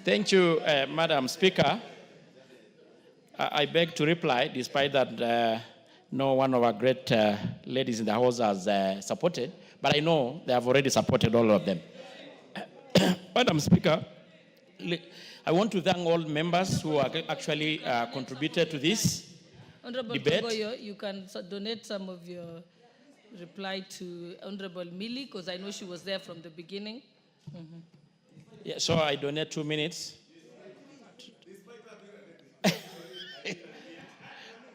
Thank you, Madam Speaker. I beg to reply, despite that no one of our great ladies in the House has supported, but I know they have already supported all of them. Madam Speaker, I want to thank all members who actually contributed to this Honorable debate. Togoyo, you can donate some of your reply to Honorable Millie, because I know she was there from the beginning. Mm-hmm. Yeah, so I donate 2 minutes.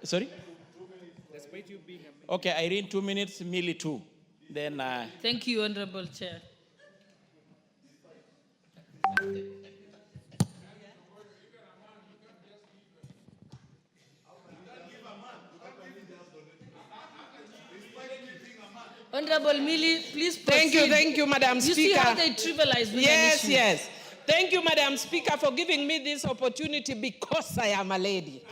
Sorry? Despite you being okay, Irene 2 minutes, Millie 2. Then. Thank you, Honorable Chair. Honorable Millie, please proceed. Thank you, Madam Speaker. You see how they trivialize women issues. Yes. Thank you, Madam Speaker, for giving me this opportunity because I am a lady.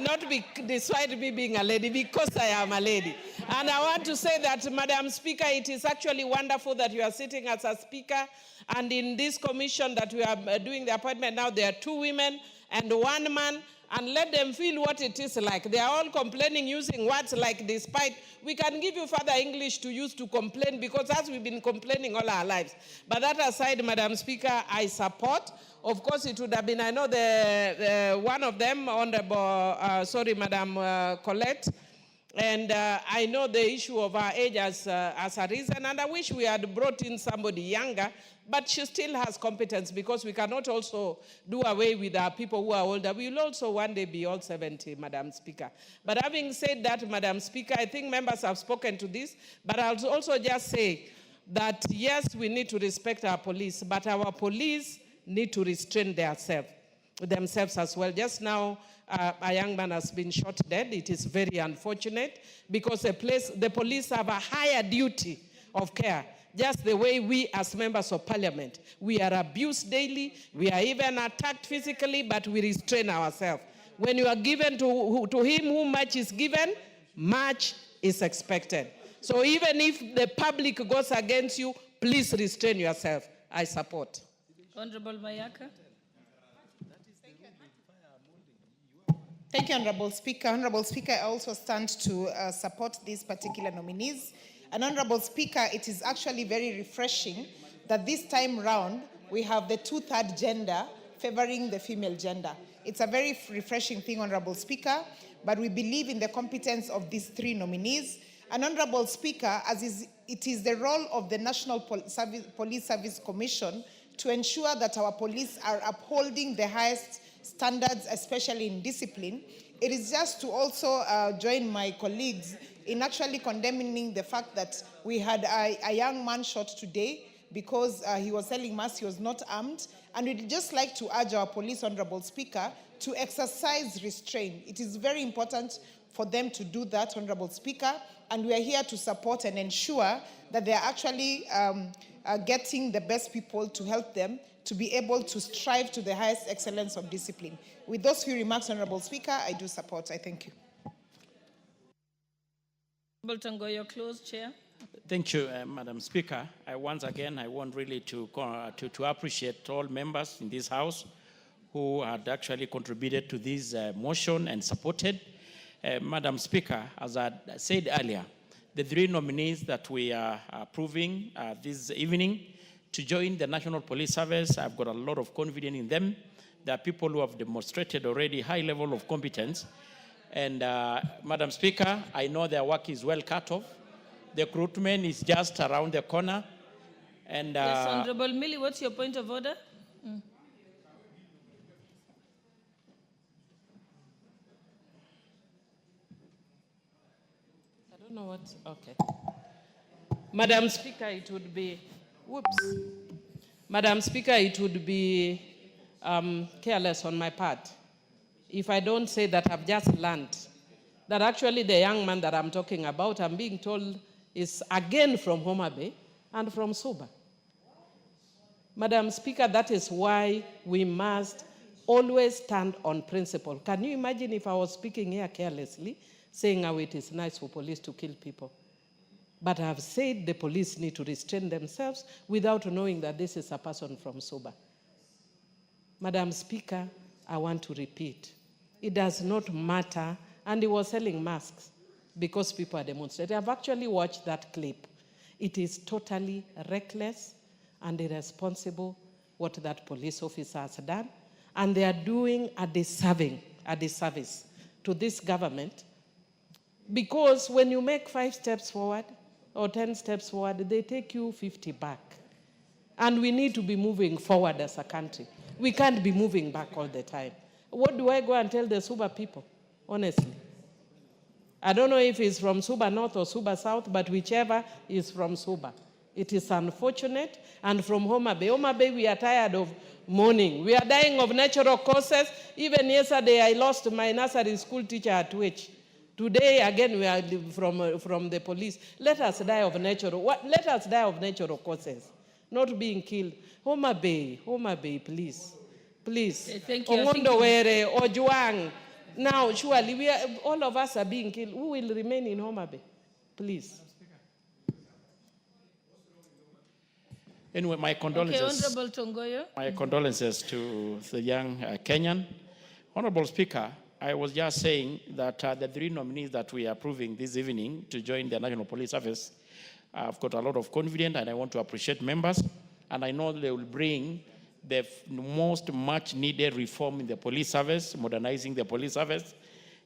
Not despite me being a lady, because I am a lady. And I want to say that, Madam Speaker, it is actually wonderful that you are sitting as a speaker. And in this commission that we are doing the appointment now, there are 2 women and 1 man. And let them feel what it is like. They are all complaining using words like despite. We can give you further English to use to complain, because as we've been complaining all our lives. But that aside, Madam Speaker, I support. Of course, it would have been, I know the one of them, Honorable, Madam Colette. And I know the issue of her age as a reason. And I wish we had brought in somebody younger. But she still has competence, because we cannot also do away with our people who are older. We will also one day be all 70, Madam Speaker. But having said that, Madam Speaker, I think members have spoken to this. But I'll also just say that, yes, we need to respect our police, but our police need to restrain themselves as well. Just now, a young man has been shot dead. It is very unfortunate, because the police have a higher duty of care. Just the way we as members of parliament, we are abused daily, we are even attacked physically, but we restrain ourselves. When you are given to him who much is given, much is expected. So even if the public goes against you, please restrain yourself. I support. Honorable Mayaka. Thank you, Honorable Speaker. Honorable Speaker, I also stand to support these particular nominees. And Honorable Speaker, it is actually very refreshing that this time round we have the 2/3 gender favoring the female gender. It's a very refreshing thing, Honorable Speaker, but we believe in the competence of these 3 nominees. And Honorable Speaker, it is the role of the National Police Service Commission to ensure that our police are upholding the highest standards, especially in discipline. It is just to also join my colleagues in actually condemning the fact that we had a young man shot today because he was selling mass, he was not armed. And we'd just like to urge our police, Honorable Speaker, to exercise restraint. It is very important for them to do that, Honorable Speaker, and we are here to support and ensure that they are actually getting the best people to help them to be able to strive to the highest excellence of discipline. With those few remarks, Honorable Speaker, I do support. I thank you. Togoyo, close, Chair. Thank you, Madam Speaker. Once again, I want really to appreciate all members in this House who had actually contributed to this motion and supported. Madam Speaker, as I said earlier, the 3 nominees that we are approving this evening to join the National Police Service, I've got a lot of confidence in them. There are people who have demonstrated already high level of competence. And Madam Speaker, I know their work is well cut off. The recruitment is just around the corner. And yes, Honorable Millie, what's your point of order? I don't know what, okay. Madam Speaker, it would be, Madam Speaker, it would be careless on my part if I don't say that I've just learned that actually the young man that I'm talking about, I'm being told, is again from Homabay and from Suba. Madam Speaker, that is why we must always stand on principle. Can you imagine if I was speaking here carelessly, saying how it is nice for police to kill people? But I've said the police need to restrain themselves without knowing that this is a person from Suba. Madam Speaker, I want to repeat. It does not matter, and he was selling masks because people are demonstrating. I've actually watched that clip. It is totally reckless and irresponsible what that police officer has done, and they are doing a disservice to this government, because when you make 5 steps forward or 10 steps forward, they take you 50 back. And we need to be moving forward as a country. We can't be moving back all the time. What do I go and tell the Suba people, honestly? I don't know if it's from Suba North or Suba South, but whichever is from Suba. It is unfortunate. And from Homabay. Homabay, we are tired of mourning. We are dying of natural causes. Even yesterday, I lost my nursery school teacher at Which. Today, again, we are from the police. Let us die of natural. Let us die of natural causes, not being killed. Homabay, please. Please. Thank you. Ongondowere, Ojuang. Now, surely, all of us are being killed. Who will remain in Homabay? Please. Anyway, my condolences. Okay, Honorable Tongoyo. My condolences to the young Kenyan. Honorable Speaker, I was just saying that the 3 nominees that we are approving this evening to join the National Police Service, I've got a lot of confidence, and I want to appreciate members, and I know they will bring the most much needed reform in the police service, modernizing the police service,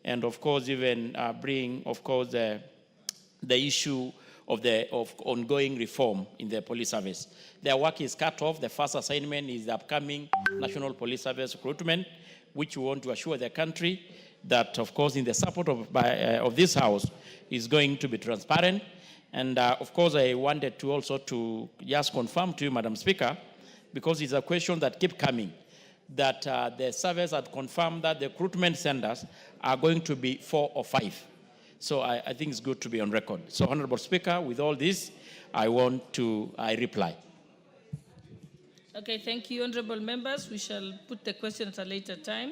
and of course even bring, of course, the issue of ongoing reform in the police service. Their work is cut off. The first assignment is the upcoming National Police Service recruitment, which we want to assure the country that, of course, in the support of this House, is going to be transparent. And of course, I wanted to also to just confirm to you, Madam Speaker, because it's a question that keeps coming, that the service had confirmed that the recruitment centers are going to be 4 or 5. So I think it's good to be on record. So, Honorable Speaker, with all this, I reply. Okay, thank you, honorable members. We shall put the question at a later time.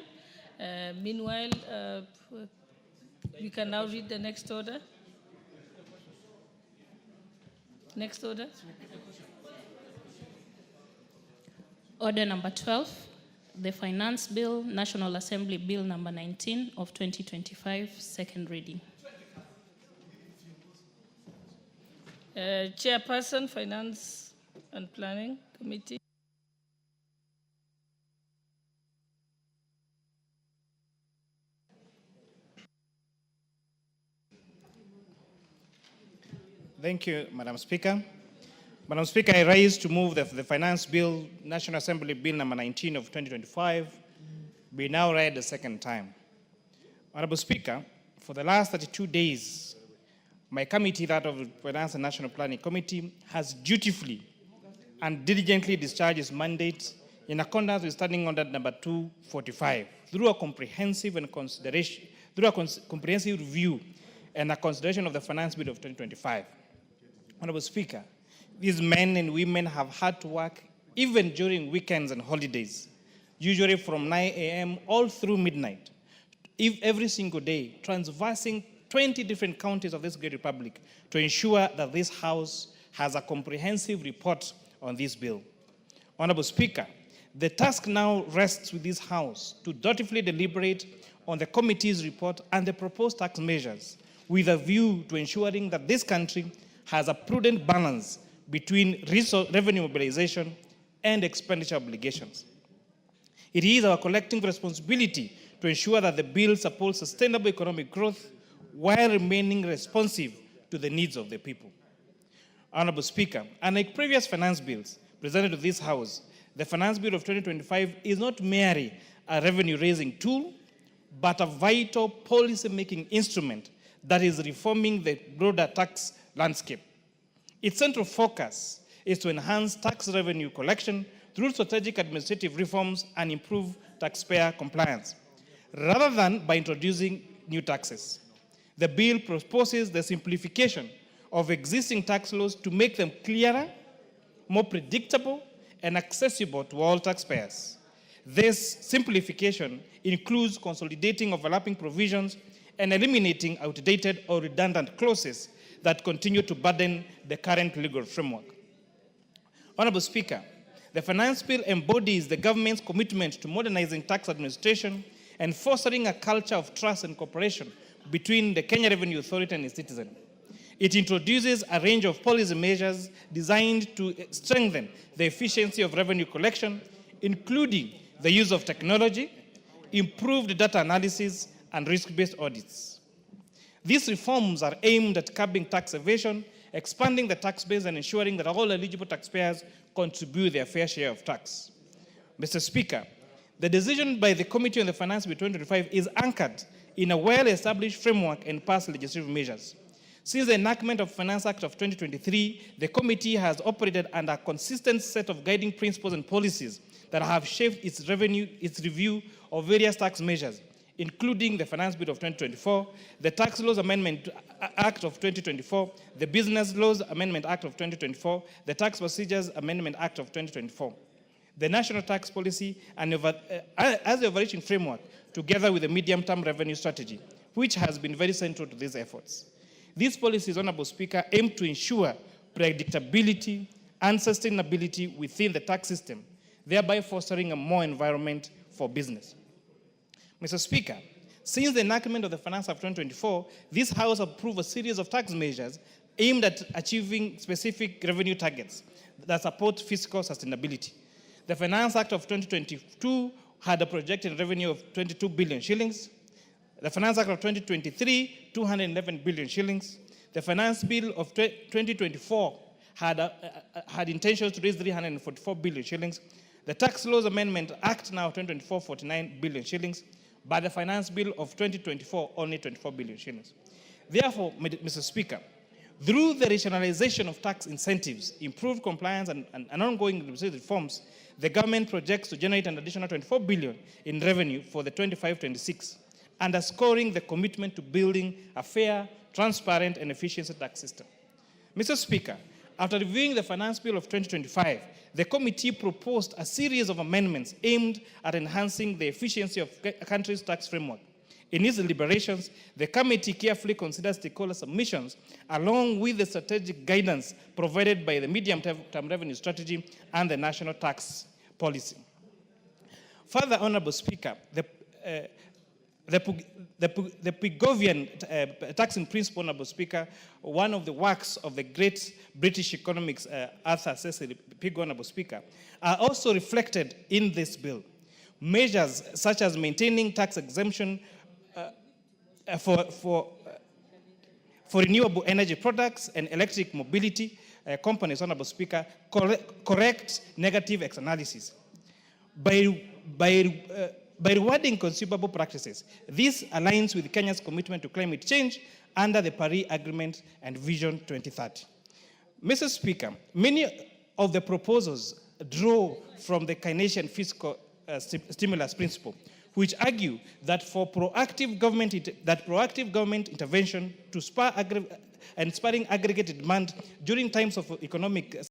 Meanwhile, we can now read the next order. Next order. Order number 12, the Finance Bill, National Assembly Bill number 19 of 2025, second reading. Chairperson, Finance and Planning Committee. Thank you, Madam Speaker. Madam Speaker, I rise to move the Finance Bill, National Assembly Bill number 19 of 2025, be now read the second time. Honorable Speaker, for the last 32 days, my committee, that of the Finance and National Planning Committee, has dutifully and diligently discharged its mandate in accordance with Standing Order number 245 through a comprehensive review and a consideration of the Finance Bill of 2025. Honorable Speaker, these men and women have had to work even during weekends and holidays, usually from 9 a.m. all through midnight, every single day, traversing 20 different counties of this great republic to ensure that this House has a comprehensive report on this bill. Honorable Speaker, the task now rests with this House to dutifully deliberate on the committee's report and the proposed tax measures with a view to ensuring that this country has a prudent balance between revenue mobilization and expenditure obligations. It is our collective responsibility to ensure that the bill supports sustainable economic growth while remaining responsive to the needs of the people. Honorable Speaker, unlike previous finance bills presented to this House, the Finance Bill of 2025 is not merely a revenue-raising tool, but a vital policy-making instrument that is reforming the broader tax landscape. Its central focus is to enhance tax revenue collection through strategic administrative reforms and improve taxpayer compliance, rather than by introducing new taxes. The bill proposes the simplification of existing tax laws to make them clearer, more predictable, and accessible to all taxpayers. This simplification includes consolidating overlapping provisions and eliminating outdated or redundant clauses that continue to burden the current legal framework. Honorable Speaker, The finance bill embodies the government's commitment to modernizing tax administration and fostering a culture of trust and cooperation between the Kenya Revenue Authority and its citizens. It introduces a range of policy measures designed to strengthen the efficiency of revenue collection, including the use of technology, improved data analysis, and risk-based audits. These reforms are aimed at curbing tax evasion, expanding the tax base, and ensuring that all eligible taxpayers contribute their fair share of tax. Mr. Speaker, the decision by the Committee on the Finance Bill 2025 is anchored in a well-established framework and past legislative measures. Since the enactment of Finance Act of 2023, the committee has operated under a consistent set of guiding principles and policies that have shaped its review of various tax measures, including the Finance Bill of 2024, the Tax Laws Amendment Act of 2024, the Business Laws Amendment Act of 2024, the Tax Procedures Amendment Act of 2024, the National Tax Policy, and as the overarching framework, together with the medium-term revenue strategy, which has been very central to these efforts. These policies, Honorable Speaker, aim to ensure predictability and sustainability within the tax system, thereby fostering a more environment for business. Mr. Speaker, since the enactment of the Finance Act of 2024, this House approved a series of tax measures aimed at achieving specific revenue targets that support fiscal sustainability. The Finance Act of 2022 had a projected revenue of 22 billion shillings. The Finance Act of 2023, 211 billion shillings. The Finance Bill of 2024 had intentions to raise 344 billion shillings. The Tax Laws Amendment Act now 2024, 49 billion shillings. But the Finance Bill of 2024, only 24 billion shillings. Therefore, Mr. Speaker, through the rationalization of tax incentives, improved compliance, and ongoing legislative reforms, the government projects to generate an additional 24 billion in revenue for the 25-26, underscoring the commitment to building a fair, transparent, and efficient tax system. Mr. Speaker, after reviewing the Finance Bill of 2025, the committee proposed a series of amendments aimed at enhancing the efficiency of a country's tax framework. In its deliberations, the committee carefully considered stakeholder submissions along with the strategic guidance provided by the medium-term revenue strategy and the national tax policy. Further, Honorable Speaker, the Pigovian taxing principle, Honorable Speaker, one of the works of the great British economics Arthur Cecil Pig, Honorable Speaker, are also reflected in this bill. Measures such as maintaining tax exemption for renewable energy products and electric mobility companies, Honorable Speaker, correct negative externalities. By rewarding consumable practices, this aligns with Kenya's commitment to climate change under the Paris Agreement and Vision 2030. Mr. Speaker, many of the proposals draw from the Keynesian fiscal stimulus principle, which argue that proactive government intervention to spurring aggregate demand during times of economic